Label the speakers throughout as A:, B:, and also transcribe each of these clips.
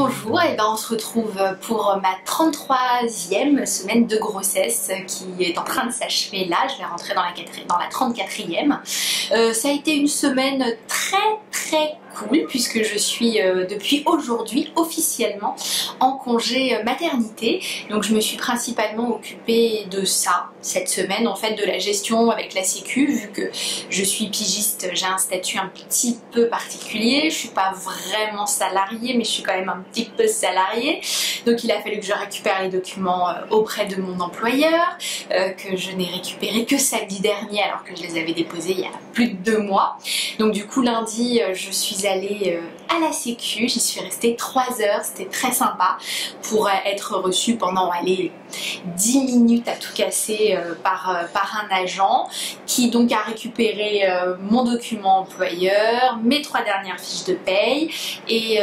A: Bonjour, et ben on se retrouve pour ma 33e semaine de grossesse qui est en train de s'achever là. Je vais rentrer dans la 34e. Ça a été une semaine très cool puisque je suis depuis aujourd'hui officiellement en congé maternité. Donc je me suis principalement occupée de ça cette semaine, en fait de la gestion avec la sécu, vu que je suis pigiste, j'ai un statut un petit peu particulier. Je suis pas vraiment salariée mais je suis quand même un petit peu salariée. Donc il a fallu que je récupère les documents auprès de mon employeur, que je n'ai récupéré que samedi dernier alors que je les avais déposés il y a plus de 2 mois. Donc du coup lundi je suis allée à la sécu, j'y suis restée 3 heures, c'était très sympa pour être reçue pendant 10 minutes à tout casser par un agent qui donc a récupéré mon document employeur, mes 3 dernières fiches de paye et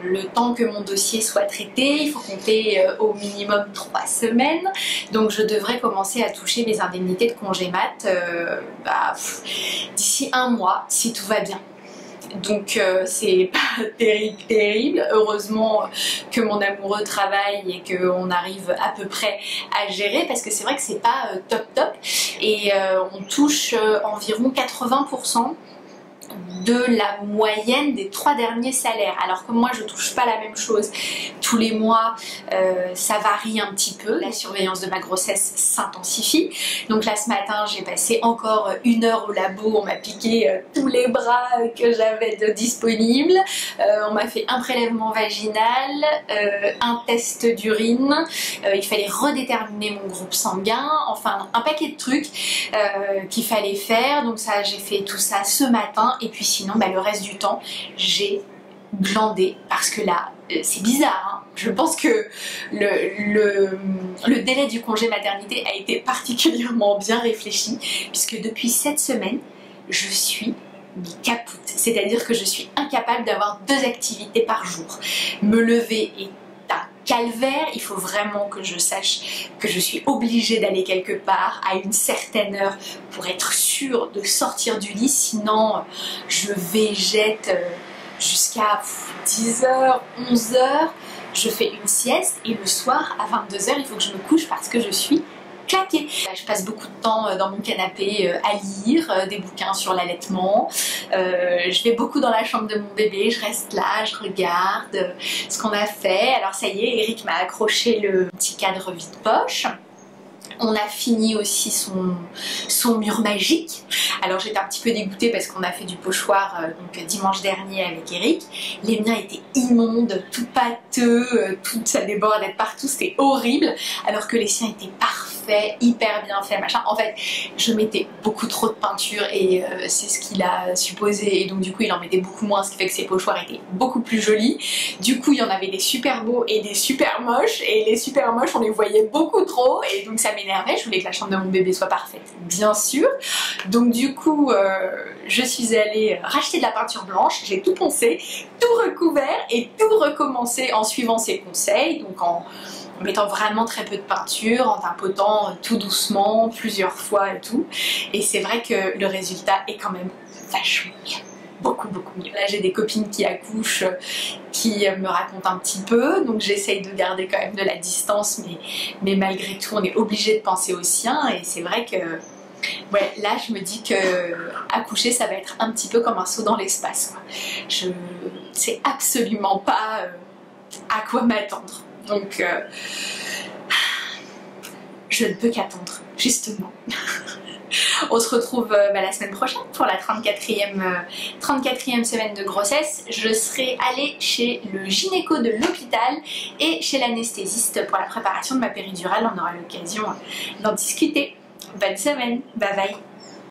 A: le temps que mon dossier soit traité, il faut compter au minimum 3 semaines. Donc je devrais commencer à toucher mes indemnités de congé mat d'ici 1 mois si tout va bien. Donc c'est pas terrible, heureusement que mon amoureux travaille et qu'on arrive à peu près à gérer, parce que c'est vrai que c'est pas top et on touche environ 80% de la moyenne des 3 derniers salaires, alors que moi je touche pas la même chose tous les mois, ça varie un petit peu. La surveillance de ma grossesse s'intensifie, donc là ce matin j'ai passé encore 1 heure au labo, on m'a piqué tous les bras que j'avais de disponibles, on m'a fait un prélèvement vaginal, un test d'urine, il fallait redéterminer mon groupe sanguin, enfin un paquet de trucs qu'il fallait faire. Donc ça, j'ai fait tout ça ce matin. Et puis sinon, le reste du temps, j'ai glandé parce que là, c'est bizarre, hein. Je pense que le délai du congé maternité a été particulièrement bien réfléchi, puisque depuis cette semaine, je suis capoute. C'est-à-dire que je suis incapable d'avoir 2 activités par jour. Me lever est un calvaire, il faut vraiment que je sache que je suis obligée d'aller quelque part à une certaine heure pour être sûre de sortir du lit, sinon je végète jusqu'à 10h, 11h, je fais une sieste et le soir à 22h il faut que je me couche parce que je suis claquée. Je passe beaucoup de temps dans mon canapé à lire des bouquins sur l'allaitement. Je vais beaucoup dans la chambre de mon bébé, je reste là, je regarde ce qu'on a fait. Alors ça y est, Eric m'a accroché le petit cadre vide-poche. On a fini aussi son mur magique. Alors j'étais un petit peu dégoûtée parce qu'on a fait du pochoir donc dimanche dernier avec Eric. Les miens étaient immondes, tout pâteux, tout ça débordait de partout, c'était horrible. Alors que les siens étaient parfaits, hyper bien faits, machin. En fait, je mettais beaucoup trop de peinture et c'est ce qu'il a supposé. Et donc du coup, il en mettait beaucoup moins, ce qui fait que ses pochoirs étaient beaucoup plus jolis. Du coup, il y en avait des super beaux et des super moches. Et les super moches, on les voyait beaucoup trop. Et donc ça m'énervait, je voulais que la chambre de mon bébé soit parfaite, bien sûr. Donc du coup, je suis allée racheter de la peinture blanche, j'ai tout poncé, tout recouvert et tout recommencé en suivant ses conseils, donc en mettant vraiment très peu de peinture, en tapotant tout doucement, plusieurs fois et tout. Et c'est vrai que le résultat est quand même vachement mieux. Beaucoup mieux. Là j'ai des copines qui accouchent, qui me racontent un petit peu, donc j'essaye de garder quand même de la distance, mais malgré tout on est obligé de penser au sien. Et c'est vrai que ouais, là je me dis que accoucher ça va être un petit peu comme un saut dans l'espace. Je sais absolument pas à quoi m'attendre, donc je ne peux qu'attendre, justement. On se retrouve la semaine prochaine pour la 34e semaine de grossesse. Je serai allée chez le gynéco de l'hôpital et chez l'anesthésiste pour la préparation de ma péridurale. On aura l'occasion d'en discuter. Bonne semaine, bye bye.